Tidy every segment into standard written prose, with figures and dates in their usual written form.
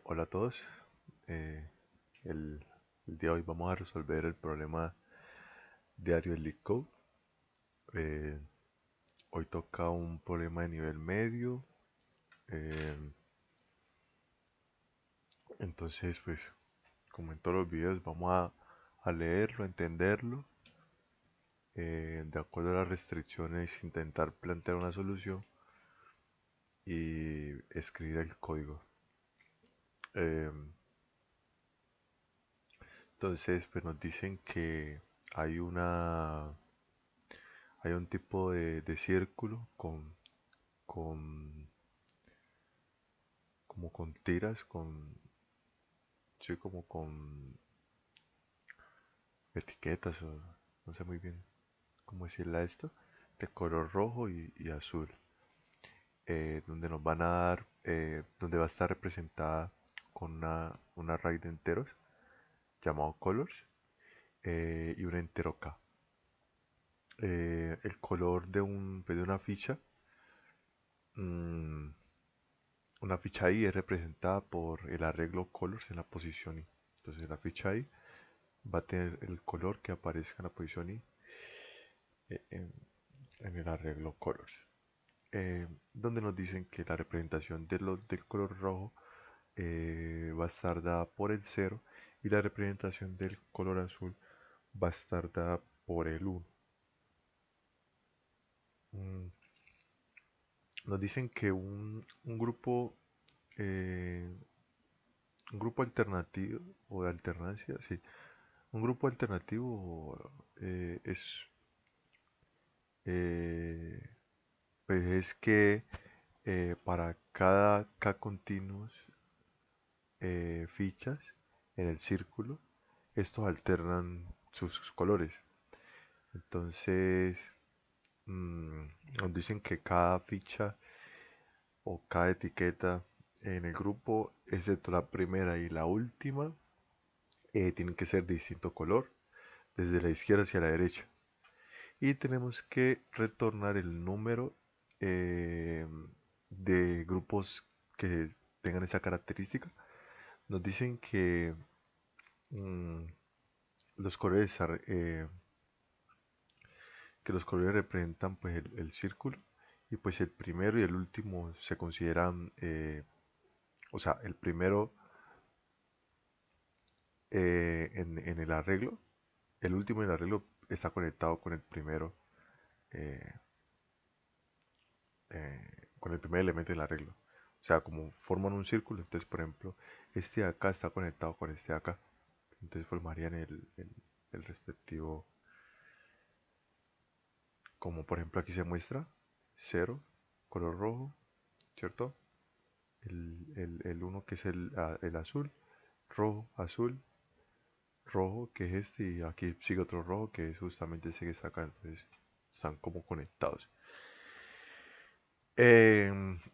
Hola a todos. Eh, el, el día de hoy vamos a resolver el problema diario del LeetCode. Eh, Hoy toca un problema de nivel medio. eh, entonces, pues, como en todos los videos, vamos a leerlo, entenderlo. De acuerdo a las restricciones, intentar plantear una solución y escribir el código. Eh, entonces, pues nos dicen que hay una hay un tipo de círculo con como con tiras, sí, como con etiquetas o no sé muy bien cómo decirle a esto, de color rojo y azul, donde nos van a dar, donde va a estar representada con una array de enteros llamado colors y un entero k. El color de una ficha, mm, una ficha i es representada por el arreglo colors en la posición i. Entonces la ficha i va a tener el color que aparezca en la posición i eh, en, en el arreglo colors. Donde nos dicen que la representación del color rojo va a estar dada por el cero y la representación del color azul va a estar dada por el uno. Mm, Nos dicen que eh, un grupo alternativo o de alternancia, sí, un grupo alternativo es, eh, pues es que para cada k continuos fichas en el círculo, estos alternan sus colores. Entonces, mm, nos dicen que cada ficha o cada etiqueta en el grupo, excepto la primera y la última, tienen que ser de distinto color, desde la izquierda hacia la derecha. Y tenemos que retornar el número eh, de grupos que tengan esa característica. Nos dicen mm, los colores que los colores representan pues el círculo y pues el primero y el último se consideran o sea, el primero en el arreglo, el último en el arreglo está conectado eh, con el primer elemento del arreglo. O sea, como forman un círculo, entonces por ejemplo, este de acá está conectado con este de acá. Entonces formarían el respectivo, como por ejemplo aquí se muestra, cero, color rojo, ¿cierto? El uno que es el azul, rojo, azul, rojo que es este y aquí sigue otro rojo que es justamente ese que está acá, entonces están como conectados.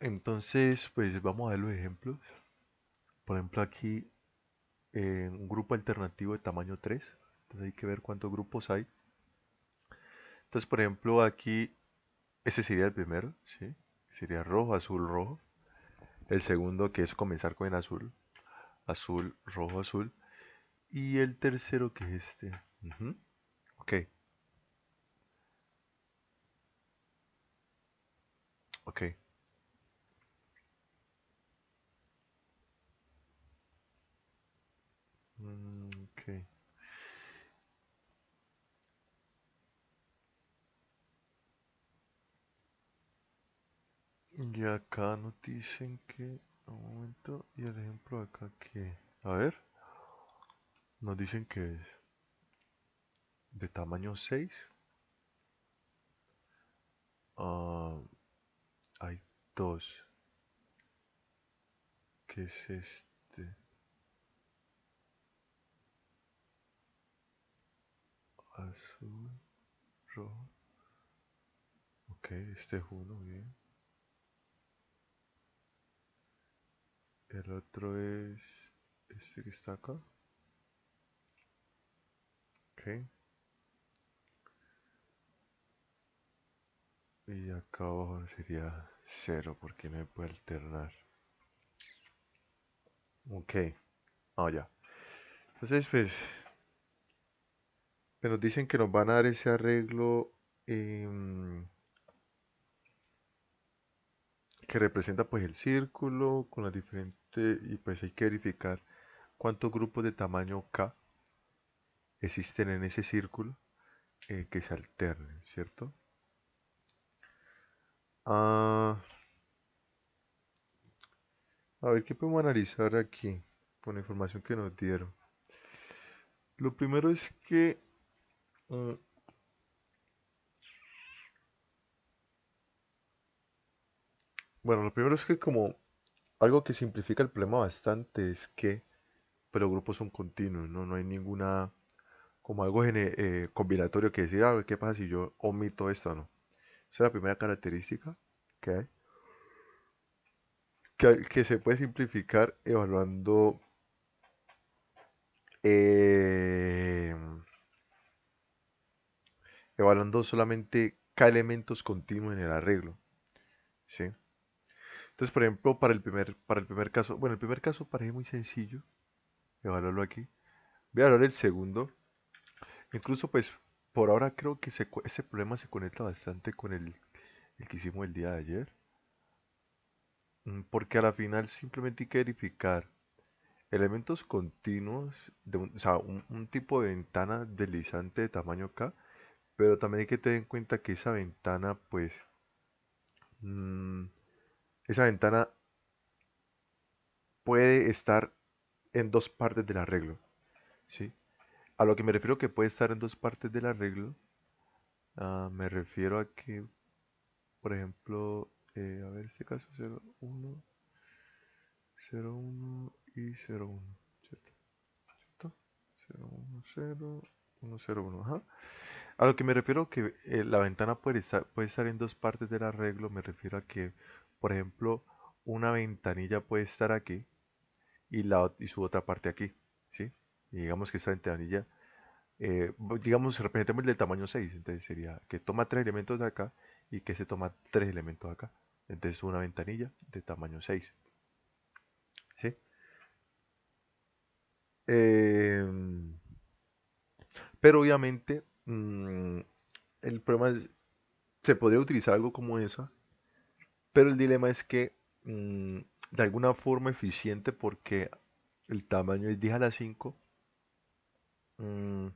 Entonces, pues vamos a ver los ejemplos. Por ejemplo, aquí un grupo alternativo de tamaño 3. Entonces hay que ver cuántos grupos hay. Entonces, por ejemplo, aquí ese sería el primero, ¿sí? Sería rojo, azul, rojo. El segundo que es comenzar con el azul, azul, rojo, azul. Y el tercero que es este. Ujú. Ok, ok. Ok. Y acá nos dicen que, un momento, y el ejemplo acá que, a ver, nos dicen que es de tamaño 6. Ah, hay dos, que es este, azul, rojo, ok, este es uno, bien. El otro es este que está acá, ok, y acá abajo sería cero porque no se puede alternar. Ok, ya. Entonces, pues nos dicen que nos van a dar ese arreglo em, que representa pues el círculo con las diferentes, y pues hay que verificar cuántos grupos de tamaño K existen en ese círculo que se alternen, ¿cierto? Ah, a ver qué podemos analizar aquí con la información que nos dieron. Lo primero es que, mm, bueno, lo primero es que como algo que simplifica el problema bastante es que pues, los grupos son continuos, ¿no? No hay ninguna, como algo combinatorio que decir, ¿qué pasa si yo omito esto? No. Esa es la primera característica que hay, que se puede simplificar eh, evaluando solamente k elementos continuos en el arreglo, ¿sí? Entonces, por ejemplo, para el primer caso, bueno, el primer caso parece muy sencillo, evaluarlo aquí. Voy a evaluar el segundo. Incluso, pues, por ahora creo que ese problema se conecta bastante con el que hicimos el día de ayer. Porque a la final simplemente hay que verificar elementos continuos, o sea, un tipo de ventana deslizante de tamaño K, pero también hay que tener en cuenta que esa ventana, pues, mm, esa ventana puede estar en dos partes del arreglo, ¿sí? A lo que me refiero que puede estar en dos partes del arreglo, me refiero a que, por ejemplo, a ver, este caso 0, 1, 0, 1 y 0, 1, ¿cierto? ¿Cierto? 0, 1, 0, 1, 0, 1, ajá. A lo que me refiero que la ventana puede estar en dos partes del arreglo, me refiero a que, por ejemplo, una ventanilla puede estar aquí y su otra parte aquí, ¿sí? Y digamos que esta ventanilla, digamos, representemos del tamaño 6, entonces sería que toma tres elementos de acá y que se toma tres elementos de acá. Entonces una ventanilla de tamaño 6, ¿sí? Em, pero obviamente el problema es, se podría utilizar algo como esa, pero el dilema es que de alguna forma eficiente, porque el tamaño es 10 a la 5, mm,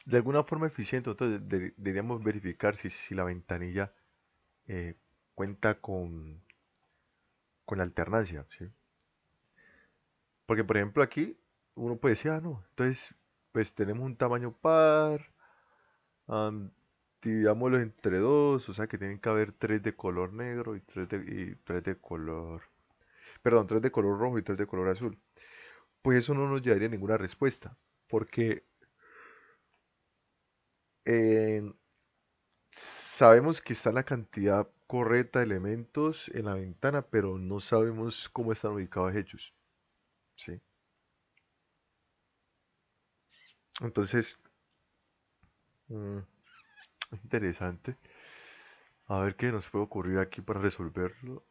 de alguna forma eficiente, entonces deberíamos verificar si la ventanilla eh, cuenta con alternancia, ¿sí? Porque por ejemplo aquí uno puede decir, no, entonces pues tenemos un tamaño par, am, dividámoslo entre dos, o sea que tienen que haber tres de color negro y tres de color, perdón, tres de color rojo y tres de color azul. Pues eso no nos llevaría a ninguna respuesta, porque eh, sabemos que está la cantidad correcta de elementos en la ventana, pero no sabemos cómo están ubicados ellos, ¿sí? Entonces, mm, interesante. A ver qué nos puede ocurrir aquí para resolverlo.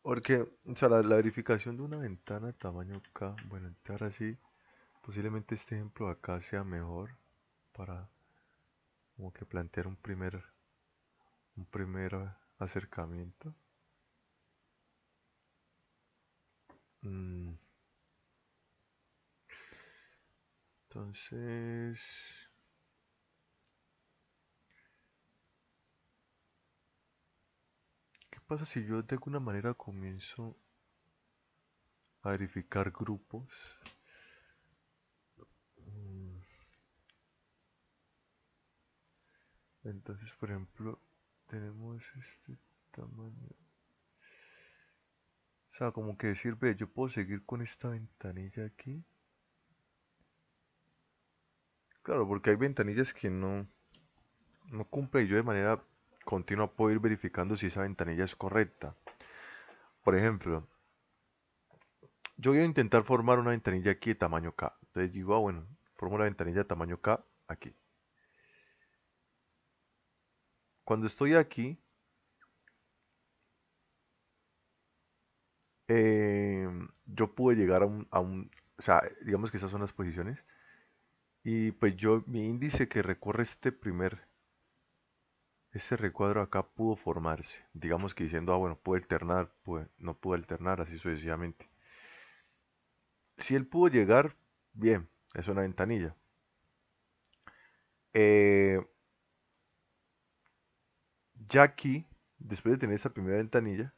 Porque, o sea, la verificación de una ventana de tamaño K, bueno, entonces ahora sí, posiblemente este ejemplo de acá sea mejor para como que plantear un primer acercamiento. Mm, entonces, ¿qué pasa si yo de alguna manera comienzo a verificar grupos? Mm, entonces, por ejemplo, tenemos este tamaño. O sea, como que decir, ve, yo puedo seguir con esta ventanilla aquí. Claro, porque hay ventanillas que no cumple y yo de manera continua puedo ir verificando si esa ventanilla es correcta. Por ejemplo, yo voy a intentar formar una ventanilla aquí de tamaño K. Entonces digo, bueno, formo la ventanilla de tamaño K aquí. Cuando estoy aquí, yo pude llegar o sea, digamos que esas son las posiciones. Y pues yo, mi índice que recorre este recuadro acá pudo formarse. Digamos que diciendo, ah, bueno, pude alternar, no pude alternar, así sucesivamente. Si él pudo llegar, bien, es una ventanilla. Eh, ya aquí, después de tener esa primera ventanilla,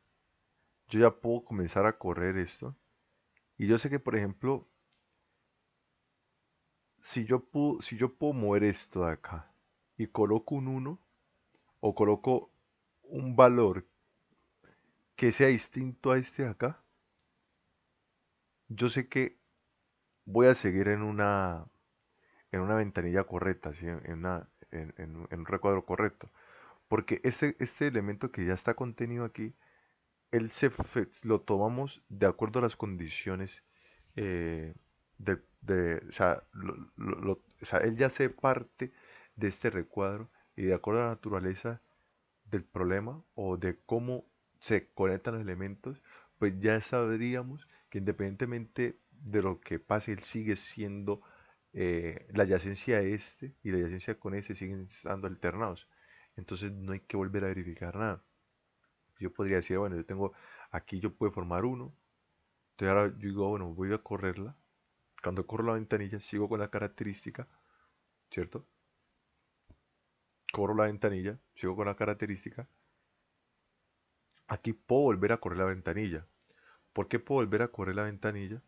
yo ya puedo comenzar a correr esto. Y yo sé que, por ejemplo, si yo puedo mover esto de acá y coloco un uno o coloco un valor que sea distinto a este de acá, yo sé que voy a seguir en una ventanilla correcta, ¿sí? En un recuadro correcto. Porque este elemento que ya está contenido aquí, lo tomamos de acuerdo a las condiciones eh, o sea, o sea, él ya hace parte de este recuadro y de acuerdo a la naturaleza del problema o de cómo se conectan los elementos, pues ya sabríamos que independientemente de lo que pase, él sigue siendo la adyacencia a este y la adyacencia con ese siguen estando alternados. Entonces no hay que volver a verificar nada. Yo podría decir, bueno, yo tengo aquí yo puedo formar uno. Entonces ahora yo digo, bueno, voy a correrla. Cuando corro la ventanilla, sigo con la característica, ¿cierto? Corro la ventanilla, sigo con la característica. Aquí puedo volver a correr la ventanilla. ¿Por qué puedo volver a correr la ventanilla?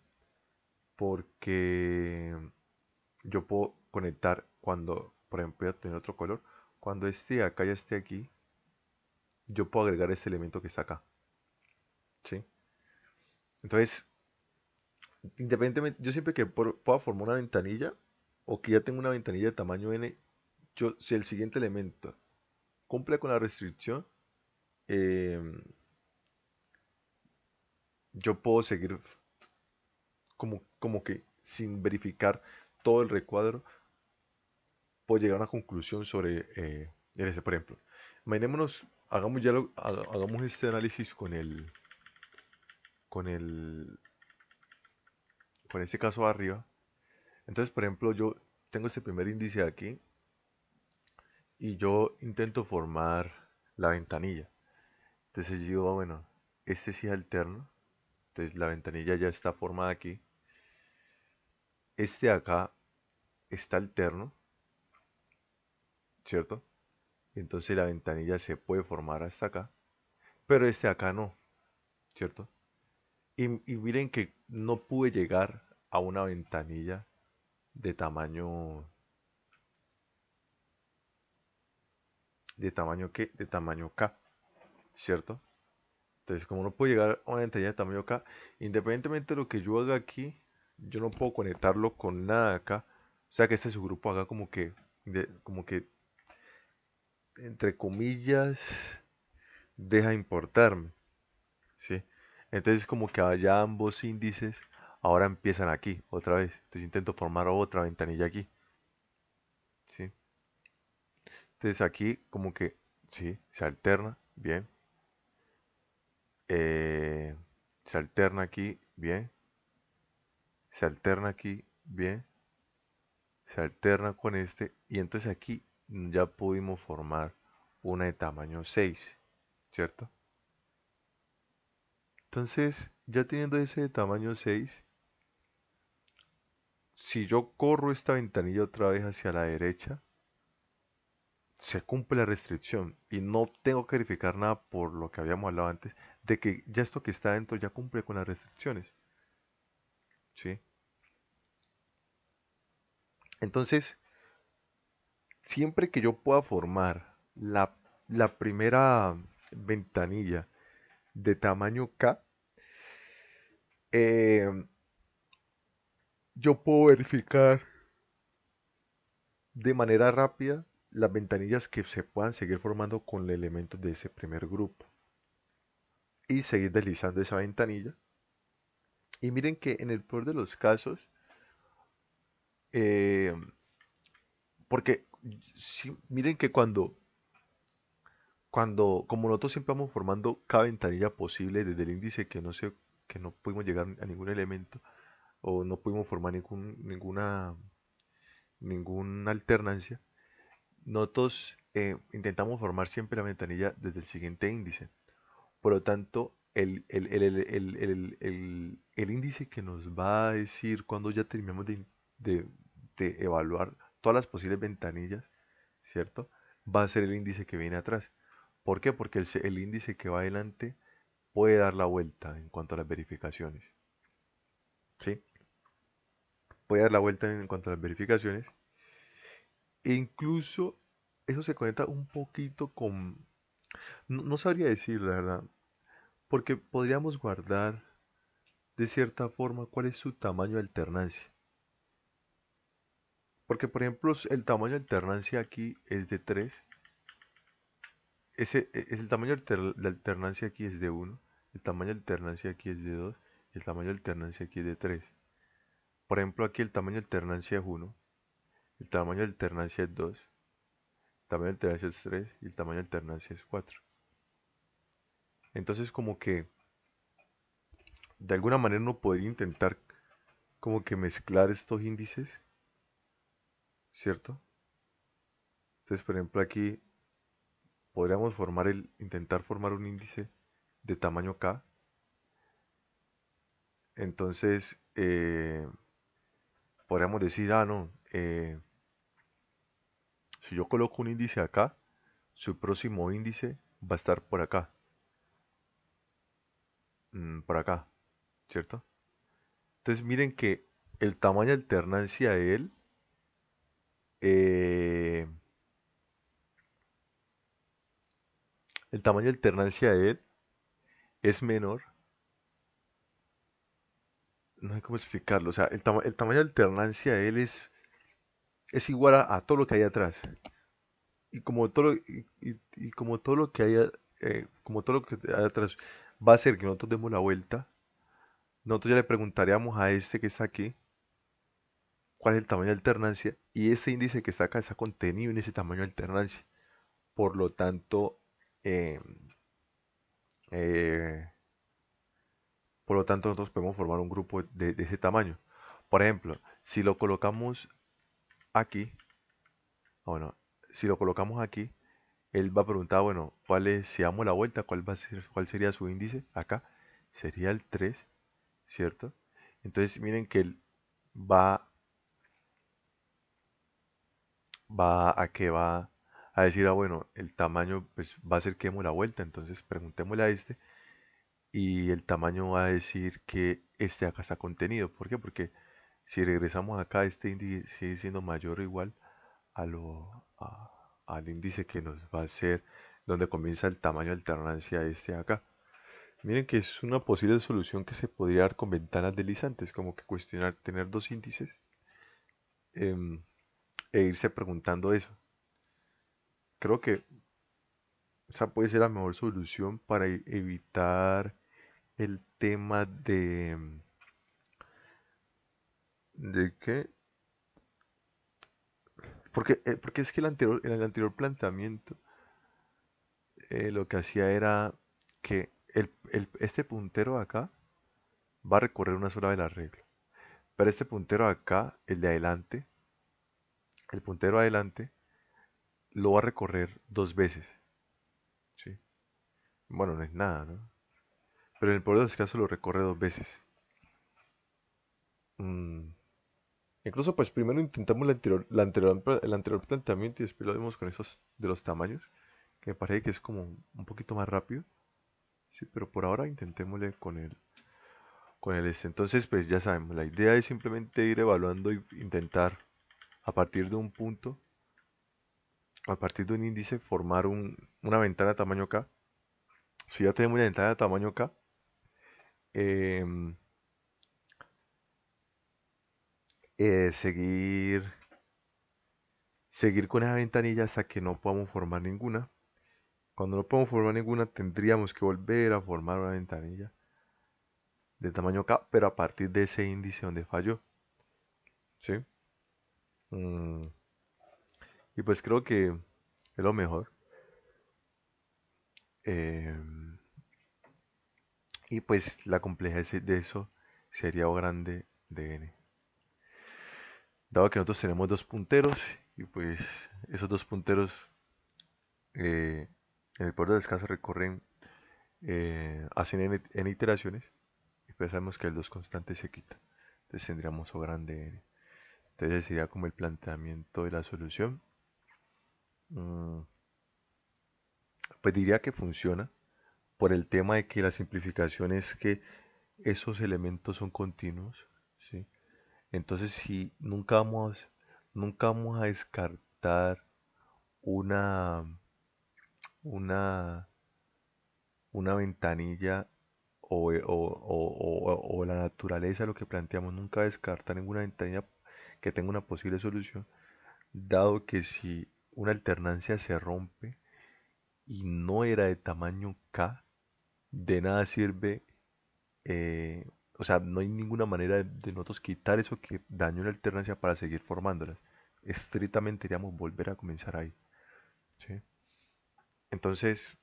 Porque yo puedo conectar cuando, por ejemplo, voy a tener otro color. Cuando este acá ya esté aquí, yo puedo agregar este elemento que está acá, ¿sí? Entonces, independientemente, yo siempre que pueda formar una ventanilla o que ya tengo una ventanilla de tamaño n, si el siguiente elemento cumple con la restricción, eh, yo puedo seguir como que sin verificar todo el recuadro, puedo llegar a una conclusión sobre ese, por ejemplo. Imaginémonos, hagamos este análisis con el, con este caso de arriba. Entonces, por ejemplo, yo tengo este primer índice aquí y yo intento formar la ventanilla. Entonces yo digo, bueno, este sí es alterno. Entonces la ventanilla ya está formada aquí. Este de acá está alterno, ¿cierto? Entonces la ventanilla se puede formar hasta acá. Pero este de acá no, ¿cierto? Y miren que no pude llegar a una ventanilla de tamaño, de tamaño K, ¿cierto? Entonces, como no puedo llegar a una ventanilla de tamaño K, independientemente de lo que yo haga aquí, yo no puedo conectarlo con nada de acá. O sea que este subgrupo haga como que, entre comillas, deja importarme, ¿sí? Entonces, como que allá ambos índices ahora empiezan aquí, otra vez. Entonces intento formar otra ventanilla aquí, ¿sí? Entonces aquí como que, sí, se alterna, bien. Eh, Se alterna aquí, bien. Se alterna aquí, bien. Se alterna con este. Y entonces aquí ya pudimos formar una de tamaño 6, ¿cierto? Entonces, ya teniendo ese de tamaño 6, si yo corro esta ventanilla otra vez hacia la derecha, se cumple la restricción y no tengo que verificar nada por lo que habíamos hablado antes, de que ya esto que está dentro ya cumple con las restricciones, ¿sí? Entonces, siempre que yo pueda formar la primera ventanilla de tamaño K, eh, yo puedo verificar de manera rápida las ventanillas que se puedan seguir formando con elementos de ese primer grupo y seguir deslizando esa ventanilla. Y miren que en el peor de los casos, eh, porque miren que como nosotros siempre vamos formando cada ventanilla posible desde el índice que no pudimos llegar a ningún elemento o no pudimos formar ninguna alternancia, nosotros intentamos formar siempre la ventanilla desde el siguiente índice. Por lo tanto, el índice que nos va a decir cuando ya terminamos de- de evaluar todas las posibles ventanillas, ¿cierto? Va a ser el índice que viene atrás. ¿Por qué? Porque el índice que va adelante puede dar la vuelta en cuanto a las verificaciones, ¿sí? Puede dar la vuelta en cuanto a las verificaciones. E incluso eso se conecta un poquito con... No sabría decir, la verdad, porque podríamos guardar de cierta forma cuál es su tamaño de alternancia. Porque, por ejemplo, el tamaño de alternancia aquí es de 3. El tamaño de alternancia aquí es de 1. El tamaño de alternancia aquí es de 2. Y el tamaño de alternancia aquí es de 3. Por ejemplo, aquí el tamaño de alternancia es 1. El tamaño de alternancia es 2. El tamaño de alternancia es 3. Y el tamaño de alternancia es 4. Entonces, como que de alguna manera uno podría intentar como que mezclar estos índices, ¿cierto? Entonces, por ejemplo, aquí podríamos intentar formar un índice de tamaño K. Entonces, podríamos decir, no, si yo coloco un índice acá, su próximo índice va a estar por acá, por acá, ¿cierto? Entonces, miren que el tamaño de alternancia de él, eh, el tamaño de alternancia de él es menor, no sé cómo explicarlo, o sea, el tamaño de alternancia de él es igual a todo lo que hay atrás. Y como todo lo que haya, como todo lo que hay atrás va a ser que nosotros demos la vuelta, nosotros ya le preguntaríamos a este que está aquí cuál es el tamaño de alternancia y este índice que está acá está contenido en ese tamaño de alternancia. Por lo tanto, eh, eh, nosotros podemos formar un grupo de ese tamaño. Por ejemplo, si lo colocamos aquí, bueno, si lo colocamos aquí, él va a preguntar, bueno, si damos la vuelta, cuál sería su índice? Acá sería el 3, ¿cierto? Entonces miren que él va, va a decir, bueno, el tamaño pues va a ser que demos la vuelta, entonces preguntémosle a este y el tamaño va a decir que este acá está contenido. ¿Por qué? Porque si regresamos acá, este índice sigue siendo mayor o igual al índice que nos va a ser donde comienza el tamaño de alternancia de este acá. Miren que es una posible solución que se podría dar con ventanas deslizantes, como que cuestionar, tener dos índices em, e irse preguntando eso. Creo que esa puede ser la mejor solución para evitar el tema ¿de qué? Porque es que en el anterior planteamiento lo que hacía era que este puntero de acá va a recorrer una sola vez la regla. Pero este puntero de acá, el de adelante, el puntero adelante, lo va a recorrer dos veces. ¿Sí? Bueno, no es nada, ¿no? Pero en el peor de los casos lo recorre dos veces. Mm, Incluso, pues primero intentamos el anterior planteamiento y después lo vemos con esos de los tamaños, que me parece que es como un poquito más rápido. Sí, pero por ahora intentémosle con el este. Entonces, pues ya sabemos, la idea es simplemente ir evaluando y intentar a partir de un punto, a partir de un índice, formar una ventana de tamaño K. Si ya tenemos una ventana de tamaño K, em, seguir con esa ventanilla hasta que no podamos formar ninguna. Cuando no podemos formar ninguna, tendríamos que volver a formar una ventanilla de tamaño K, pero a partir de ese índice donde falló. ¿Sí? Mm, y pues creo que es lo mejor. Em, y pues la complejidad de eso sería O grande de n. Dado que nosotros tenemos dos punteros y pues esos dos punteros en el peor de los casos recorren, hacen n iteraciones y pues sabemos que el 2 constante se quita. Entonces tendríamos O grande n. Entonces sería como el planteamiento de la solución. Mm, Pues diría que funciona por el tema de que la simplificación es que esos elementos son continuos, ¿sí? Entonces, si nunca vamos a descartar una, una, una ventanilla o la naturaleza, lo que planteamos, nunca descartar ninguna ventanilla que tenga una posible solución, dado que si una alternancia se rompe y no era de tamaño K, de nada sirve, eh, o sea, no hay ninguna manera de nosotros quitar eso que dañó la alternancia para seguir formándolas. Estrictamente iríamos volver a comenzar ahí, ¿sí? Entonces,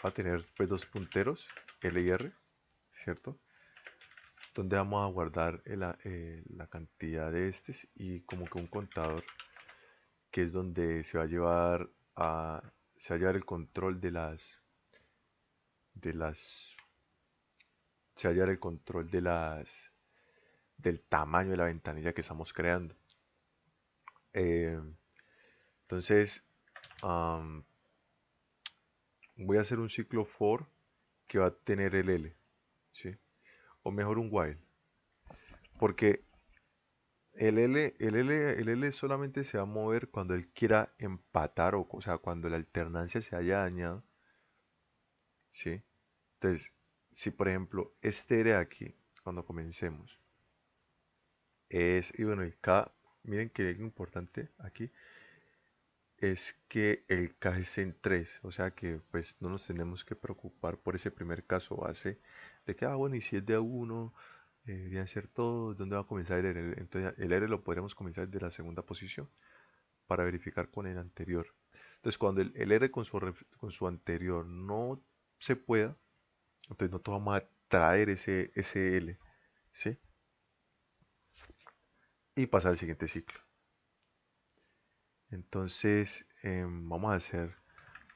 va a tener pues dos punteros, L y R, ¿cierto? Donde vamos a guardar la cantidad de estos y como que un contador que es donde se va a llevar el control de las, se va a llevar el control del tamaño de la ventanilla que estamos creando. Eh, entonces, am, voy a hacer un ciclo for que va a tener el L, ¿sí? O mejor un while, porque el L solamente se va a mover cuando él quiera empatar, o sea, cuando la alternancia se haya dañado, ¿sí? Entonces, si por ejemplo este de aquí, cuando comencemos, y bueno, el K, miren que es importante aquí, es que el K es en 3, o sea que pues no nos tenemos que preocupar por ese primer caso base de que, bueno, y si es de a 1, deberían ser todos, ¿dónde va a comenzar el R? Entonces el R lo podríamos comenzar desde la segunda posición para verificar con el anterior. Entonces cuando el R con su anterior no se pueda, entonces nosotros vamos a traer ese L, ¿sí? Y pasar al siguiente ciclo. Entonces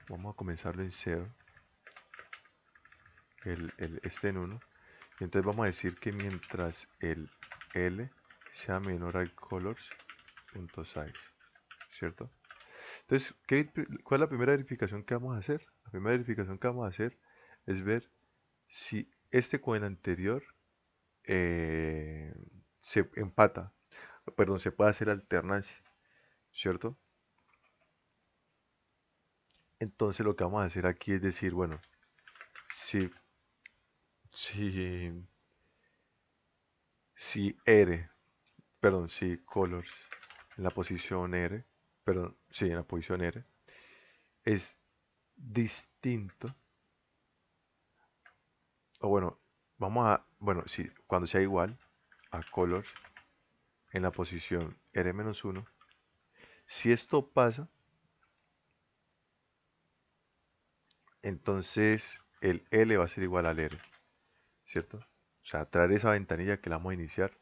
vamos a comenzarlo en 0, este en 1. Y entonces vamos a decir que mientras el L sea menor al colors.size, ¿cierto? Entonces, ¿cuál es la primera verificación que vamos a hacer? La primera verificación que vamos a hacer es ver si este con el anterior eh, se empata, perdón, se puede hacer alternancia, ¿cierto? Entonces lo que vamos a hacer aquí es decir, bueno, si, si, si R, perdón, si colors en la posición R, perdón, sí, en la posición R, es distinto, o bueno, bueno, si cuando sea igual a colors en la posición R-1, si esto pasa, entonces el L va a ser igual al R, ¿cierto? O sea, traer esa ventanilla que la vamos a iniciar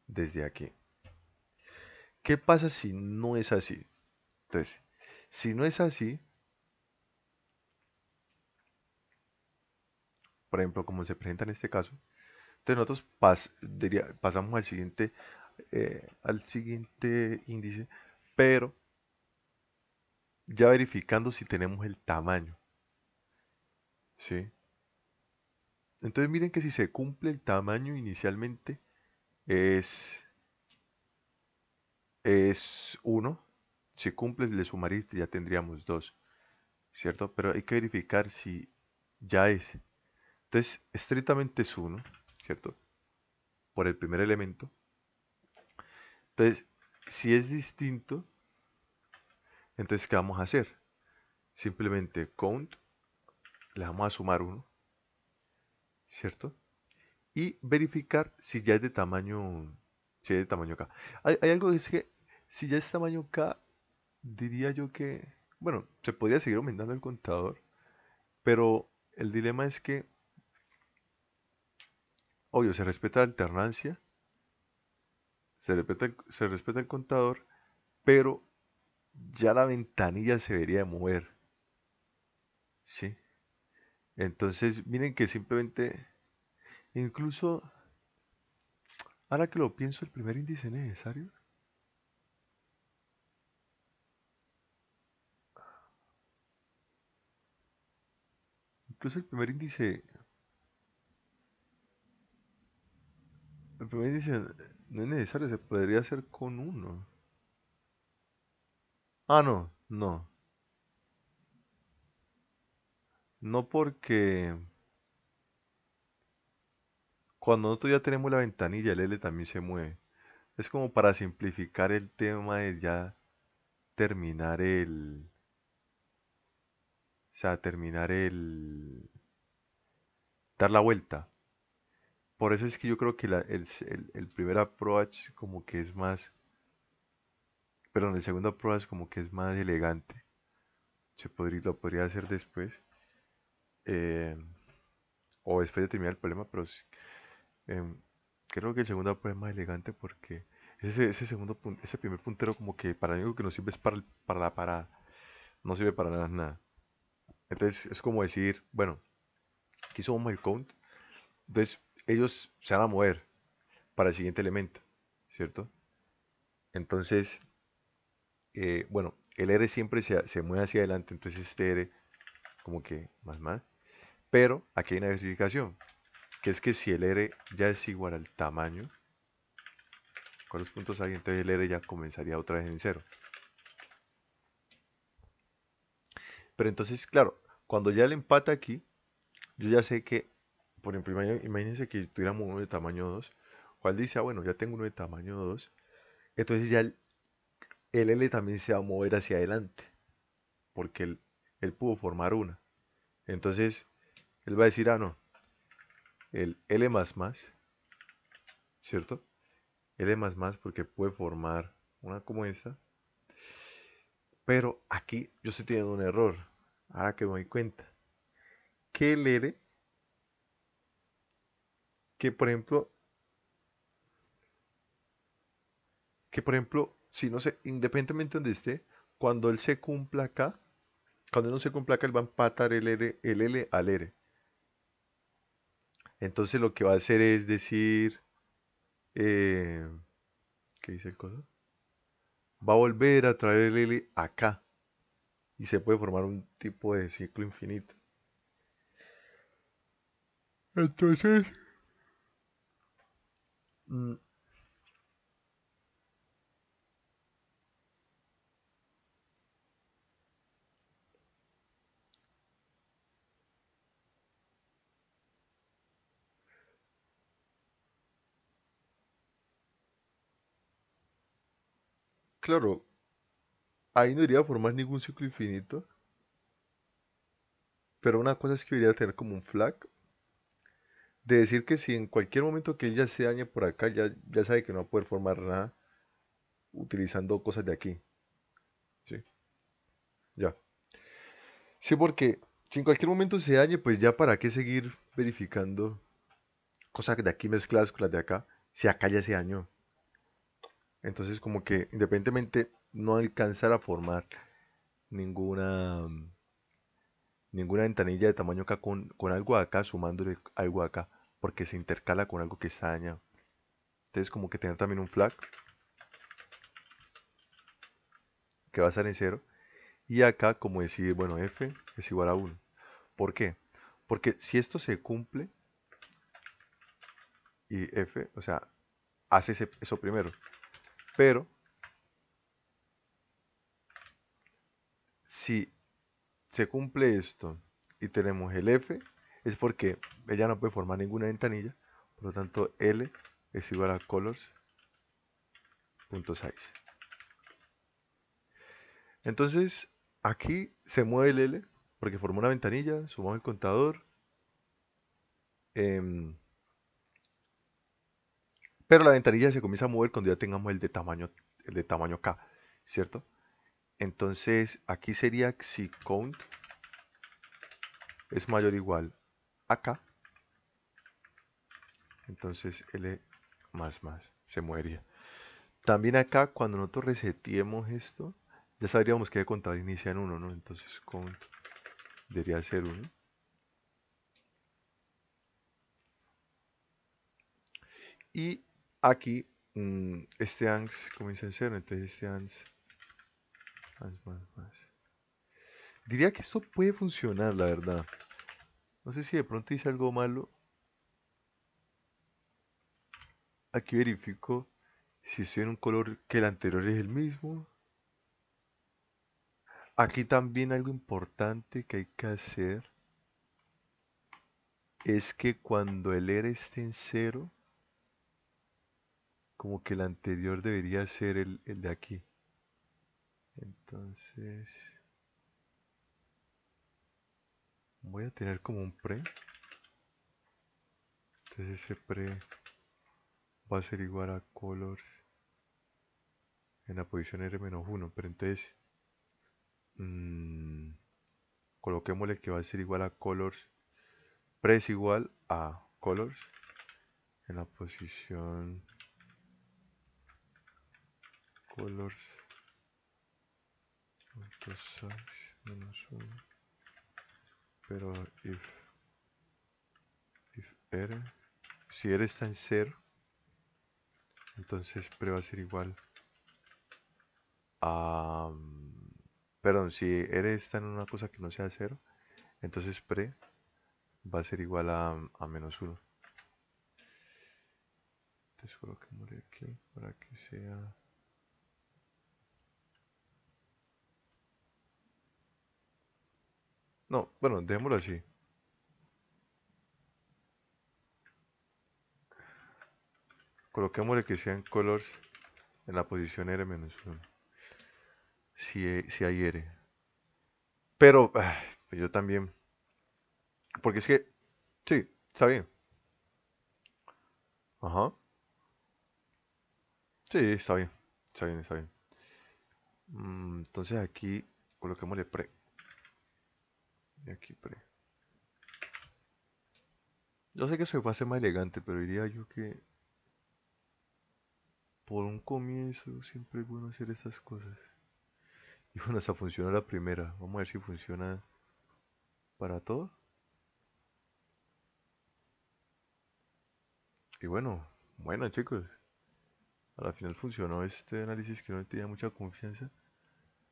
desde aquí. ¿Qué pasa si no es así? Entonces, si no es así, por ejemplo, como se presenta en este caso, entonces nosotros pasamos al siguiente índice, pero ya verificando si tenemos el tamaño, ¿sí? Entonces miren que si se cumple el tamaño inicialmente es, es 1, si cumple le sumaría ya tendríamos 2, ¿cierto? Pero hay que verificar si ya es. Entonces, estrictamente es 1, ¿cierto? Por el primer elemento. Entonces, si es distinto, entonces, ¿qué vamos a hacer? Simplemente count, le vamos a sumar 1, ¿cierto? Y verificar si ya es de tamaño, si es de tamaño K. Hay algo que es que, si ya es tamaño K, diría yo que, bueno, se podría seguir aumentando el contador, pero el dilema es que, obvio, se respeta la alternancia, se respeta el contador, pero ya la ventanilla se debería de mover, ¿sí? Entonces, miren que simplemente, incluso, ahora que lo pienso, el primer índice necesario, incluso el primer índice no es necesario, se podría hacer con uno. Ah, no, no, no porque cuando nosotros ya tenemos la ventanilla, el L también se mueve. Es como para simplificar el tema de ya terminar o sea, dar la vuelta. Por eso es que yo creo que el primer approach como que es más, perdón, el segundo approach como que es más elegante. Lo podría hacer después, eh, o después de terminar el problema, pero em, creo que el segundo approach es más elegante porque ese primer puntero como que para lo único que nos sirve es para la parada, no sirve para nada. Entonces es como decir, bueno, aquí somos el count, entonces ellos se van a mover para el siguiente elemento, ¿cierto? Entonces, bueno, el R siempre se mueve hacia adelante, entonces este R como que más, pero aquí hay una verificación, que es que si el R ya es igual al tamaño, con los puntos ahí, entonces el R ya comenzaría otra vez en cero. Pero entonces, claro, cuando ya el empate aquí, yo ya sé que, por ejemplo, imagínense que tuviéramos uno de tamaño 2, cual dice, ah, bueno, ya tengo uno de tamaño 2, entonces ya el L también se va a mover hacia adelante, porque él pudo formar una. Entonces, él va a decir, ah, no, el L ¿cierto? L porque puede formar una como esta, pero aquí yo estoy teniendo un error, ahora que me doy cuenta, que el R, que por ejemplo, si no sé, independientemente de donde esté, cuando él se cumpla acá, cuando él no se cumpla acá, él va a empatar el L al R. Entonces lo que va a hacer es decir, eh, ¿qué dice el coso? Va a volver a traer el L acá y se puede formar un tipo de ciclo infinito. Entonces, mm, claro, ahí no iría a formar ningún ciclo infinito, pero una cosa es que debería tener como un flag de decir que si en cualquier momento que él ya se dañe por acá, ya sabe que no va a poder formar nada utilizando cosas de aquí. ¿Sí? Ya. Sí, porque si en cualquier momento se dañe, pues ya para qué seguir verificando cosas de aquí mezcladas con las de acá, si acá ya se dañó. Entonces, como que independientemente no alcanzar a formar ninguna, ninguna ventanilla de tamaño acá con algo de acá, sumándole algo de acá, porque se intercala con algo que está dañado. Entonces, como que tener también un flag que va a estar en cero. Y acá, como decir, bueno, f es igual a 1. ¿Por qué? Porque si esto se cumple y f, o sea, hace eso primero. Pero si se cumple esto y tenemos el f, es porque ella no puede formar ninguna ventanilla. Por lo tanto, L es igual a colors.size. Entonces, aquí se mueve el L porque formó una ventanilla, sumamos el contador. em, pero la ventanilla se comienza a mover cuando ya tengamos el de tamaño K, ¿cierto? Entonces, aquí sería si count es mayor o igual a k, entonces L más se movería. También acá, cuando nosotros reseteemos esto, ya sabríamos que el contador inicia en 1, ¿no? Entonces count debería ser 1. Y aquí, este ANS comienza en 0, entonces este ANS más. Diría que esto puede funcionar, la verdad. No sé si de pronto hice algo malo. Aquí verifico si estoy en un color que el anterior es el mismo. Aquí también algo importante que hay que hacer es que cuando el ER esté en 0, como que el anterior debería ser el de aquí. Entonces, voy a tener como un pre. Entonces ese pre va a ser igual a colors en la posición R-1. Pero entonces, mmm, coloquémosle que va a ser igual a colors. Pre es igual a colors en la posición colors size -1. Pero if R, si R está en 0, entonces pre va a ser igual a... perdón, si R está en una cosa que no sea 0, entonces pre va a ser igual a -1. Entonces coloquémosle aquí para que sea... No, bueno, dejémoslo así. Coloquémosle que sean colors en la posición R-1. Si hay R. Pero pues yo también. Porque es que, sí, está bien. Ajá. Sí, está bien. Está bien, está bien. Entonces aquí coloquémosle pre. Y aquí pre. Yo sé que se va a hacer más elegante, pero diría yo que por un comienzo siempre es bueno hacer estas cosas. Y bueno, hasta funcionó la primera. Vamos a ver si funciona para todo. Y bueno chicos, a la final funcionó este análisis que no tenía mucha confianza.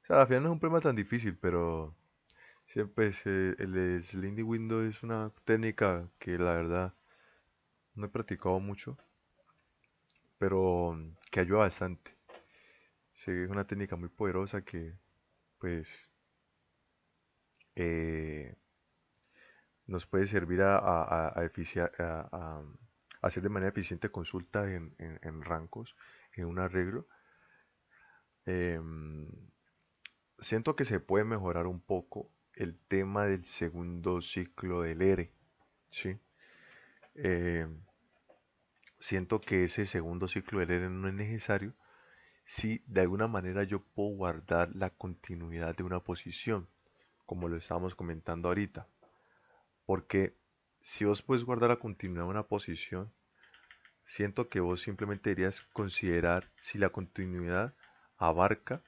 O sea, a la final no es un problema tan difícil, pero siempre el Sliding Window es una técnica que la verdad no he practicado mucho, pero que ayuda bastante. Sí, es una técnica muy poderosa que pues eh, nos puede servir a hacer de manera eficiente consulta en rangos, en un arreglo. Em, Siento que se puede mejorar un poco el tema del segundo ciclo del ERE, ¿sí? Eh, Siento que ese segundo ciclo del ERE no es necesario si de alguna manera yo puedo guardar la continuidad de una posición, como lo estábamos comentando ahorita. Porque si vos puedes guardar la continuidad de una posición, siento que vos simplemente deberías considerar si la continuidad abarca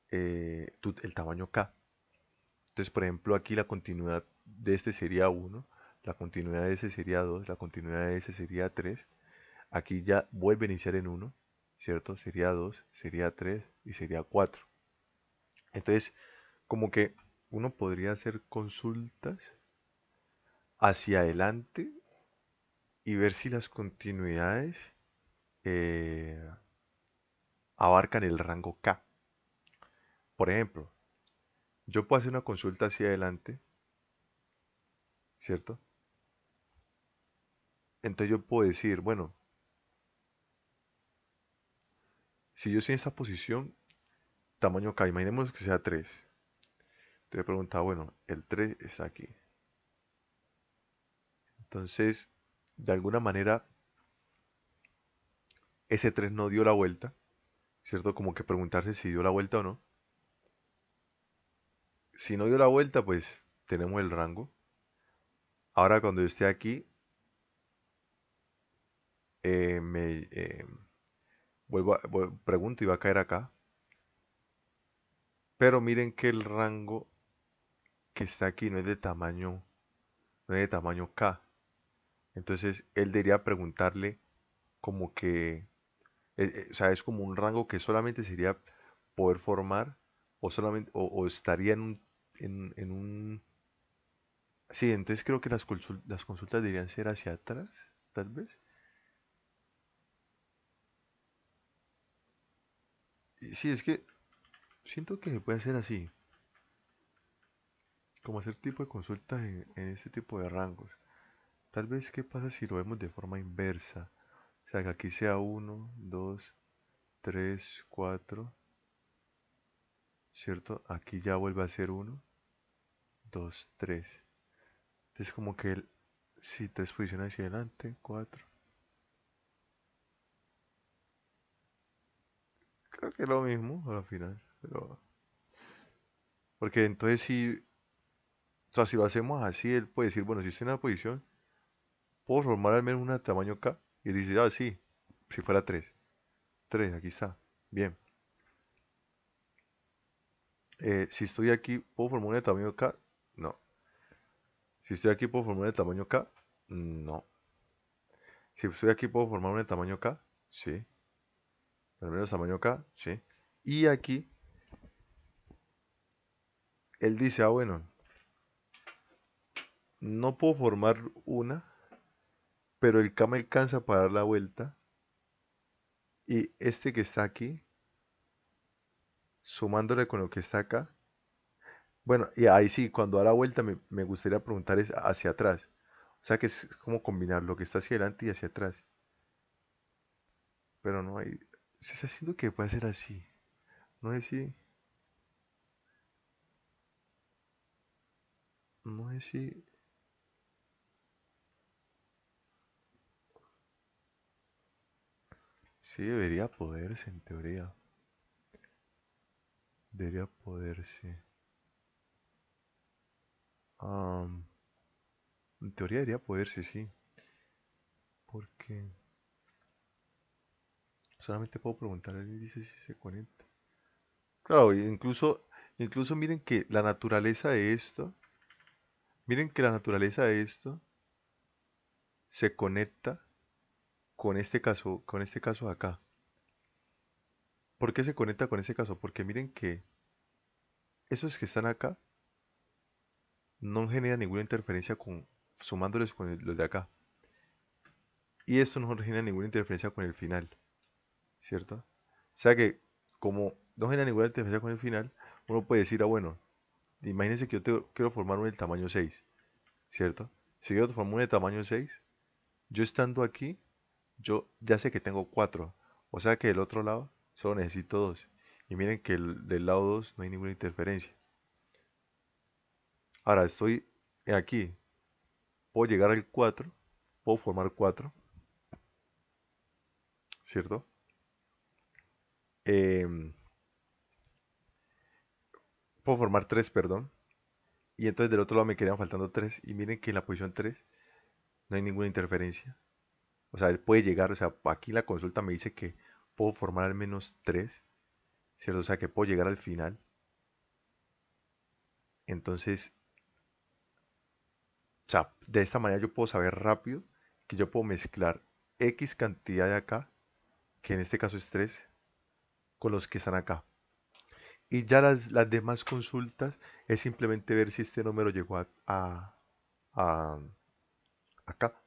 el tamaño K. Entonces, por ejemplo, aquí la continuidad de este sería 1, la continuidad de ese sería 2, la continuidad de ese sería 3. Aquí ya vuelve a iniciar en 1, ¿cierto? Sería 2, sería 3 y sería 4. Entonces, como que uno podría hacer consultas hacia adelante y ver si las continuidades eh, abarcan el rango K. Por ejemplo, yo puedo hacer una consulta hacia adelante, ¿cierto? Entonces yo puedo decir, bueno, si yo estoy en esta posición, tamaño K, imaginemos que sea 3. Te preguntaba, bueno, el 3 está aquí. Entonces, de alguna manera, ese 3 no dio la vuelta, ¿cierto? Como que preguntarse si dio la vuelta o no. Si no dio la vuelta, pues tenemos el rango. Ahora cuando esté aquí, me pregunto y va a caer acá. Pero miren que el rango que está aquí no es de tamaño, no es de tamaño K. Entonces él debería preguntarle como que, o sea, es como un rango que solamente sería poder formar o solamente, o estaría en un... Sí, entonces creo que las consultas deberían ser hacia atrás, tal vez. Y sí, es que siento que se puede hacer así, como hacer tipo de consultas en este tipo de rangos. Tal vez, ¿qué pasa si lo vemos de forma inversa? O sea, que aquí sea uno 2 3 4, ¿cierto? Aquí ya vuelve a ser uno 2 3. Es como que el, si tres posiciones hacia adelante, 4. Creo que es lo mismo al final. Pero, porque entonces si, o sea, si lo hacemos así, él puede decir, bueno, si estoy en una posición, puedo formar al menos una de tamaño K. Y dice, ah, sí, si fuera 3 3 aquí está. Bien. Si estoy aquí, ¿puedo formar una de tamaño K? No. Si estoy aquí, ¿puedo formar una de tamaño K? No. Si estoy aquí, ¿puedo formar una de tamaño K? Sí. Al menos tamaño K, sí. Y aquí, él dice, ah, bueno, no puedo formar una, pero el K me alcanza para dar la vuelta. Y este que está aquí, sumándole con lo que está acá. Bueno, y ahí sí, cuando da la vuelta me gustaría preguntar es hacia atrás. O sea que es como combinar lo que está hacia adelante y hacia atrás. Pero no hay... Se está haciendo que puede ser así. No sé si... No sé si... Sí, debería poderse en teoría. Debería poderse. Am, en teoría debería poderse, sí. Porque solamente puedo preguntarle y dice si se conecta. Claro, incluso miren que la naturaleza de esto, miren que la naturaleza de esto se conecta con este caso de acá. ¿Por qué se conecta con este caso? Porque miren que esos que están acá no generan ninguna interferencia sumándoles con los de acá. Y esto no genera ninguna interferencia con el final, ¿cierto? O sea que como no genera ninguna interferencia con el final, uno puede decir, ah, bueno, imagínense que yo quiero formar un del tamaño 6, ¿cierto? Si quiero formar un de tamaño 6, yo estando aquí, yo ya sé que tengo 4. O sea que del otro lado solo necesito 2. Y miren que del lado 2 no hay ninguna interferencia. Ahora estoy aquí, puedo llegar al 4, puedo formar 4, ¿cierto? Em, puedo formar 3, perdón. Y entonces del otro lado me quedan faltando 3. Y miren que en la posición 3 no hay ninguna interferencia. O sea, él puede llegar, o sea, aquí la consulta me dice que puedo formar al menos 3, ¿cierto? O sea, que puedo llegar al final. Entonces, o sea, de esta manera yo puedo saber rápido que yo puedo mezclar X cantidad de acá, que en este caso es 3, con los que están acá. Y ya las demás consultas es simplemente ver si este número llegó a acá.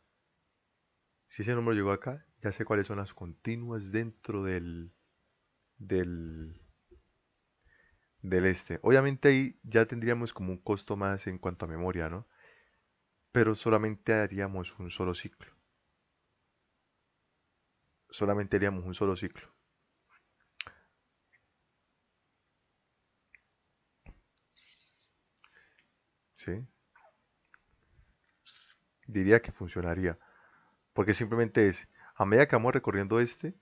Si ese número llegó acá, ya sé cuáles son las continuas dentro del, del este. Obviamente ahí ya tendríamos como un costo más en cuanto a memoria, ¿no? Pero solamente haríamos un solo ciclo. Solamente haríamos un solo ciclo. ¿Sí? Diría que funcionaría. Porque simplemente es, a medida que vamos recorriendo este,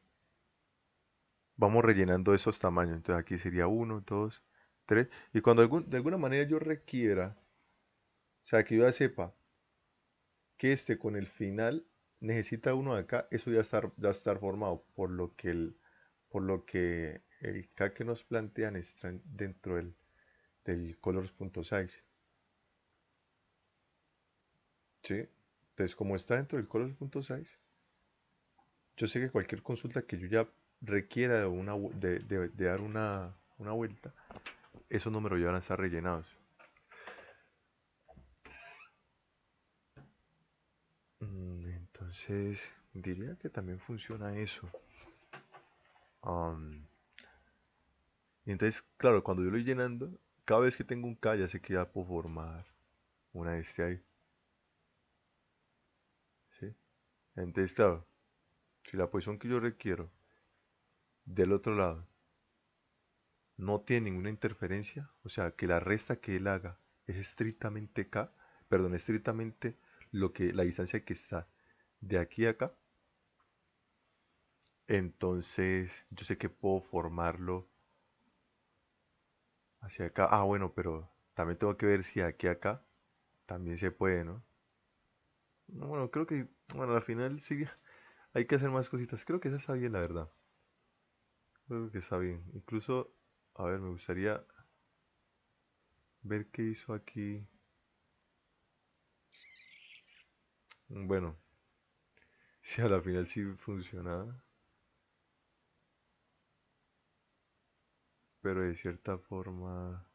vamos rellenando esos tamaños. Entonces aquí sería uno 2 tres. Y cuando de alguna manera yo requiera, o sea, que yo ya sepa que este con el final necesita uno de acá, eso ya estar formado, por lo que el K que nos plantean está dentro del colors.size, ¿sí? Entonces, como está dentro del colors.size, yo sé que cualquier consulta que yo ya requiera de, de dar una vuelta, esos números ya van a estar rellenados. Entonces, diría que también funciona eso. Am, y entonces, claro, cuando yo lo voy llenando, cada vez que tengo un K, ya sé que ya puedo formar una este ahí, ¿sí? Entonces, claro, si la posición que yo requiero del otro lado no tiene ninguna interferencia, o sea, que la resta que él haga es estrictamente K, perdón, estrictamente la distancia que está de aquí a acá, entonces yo sé que puedo formarlo hacia acá. Ah, bueno, pero también tengo que ver si de aquí a acá también se puede, ¿no? No, bueno, creo que, bueno, al final sí hay que hacer más cositas. Creo que esa está bien, la verdad. Creo que está bien. Incluso, a ver, me gustaría ver qué hizo aquí. Bueno, si a la final sí funcionaba, pero de cierta forma,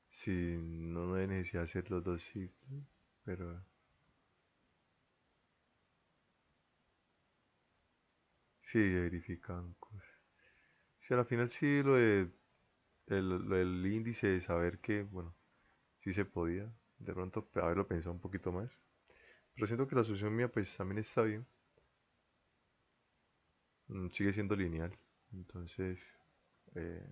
si no hay necesidad de hacer los dos ciclos, pero sí verifican cosas. Si a la final sí lo del índice de saber que, bueno, sí se podía, de pronto haberlo pensado un poquito más. Pero siento que la solución mía pues también está bien. Sigue siendo lineal. Entonces, eh,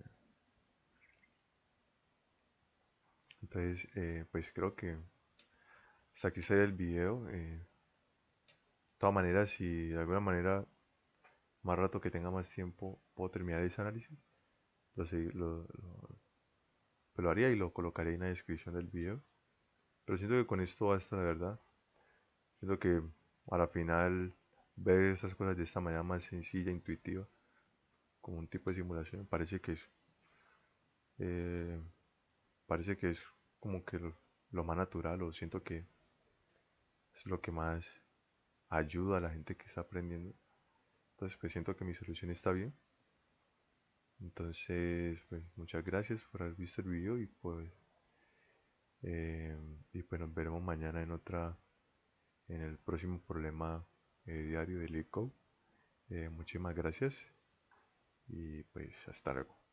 pues creo que hasta aquí sería el video. De todas maneras, si de alguna manera, más rato que tenga más tiempo, puedo terminar ese análisis, pues lo haría y lo colocaré en la descripción del video. Pero siento que con esto basta, de verdad. Siento que a la final ver esas cosas de esta manera más sencilla, intuitiva, como un tipo de simulación, eh, parece que es como que lo más natural, o siento que es lo que más ayuda a la gente que está aprendiendo. Entonces, pues siento que mi solución está bien. Entonces, pues muchas gracias por haber visto el video eh, y pues nos veremos mañana en el próximo problema diario de LeetCode. Muchísimas gracias y pues hasta luego.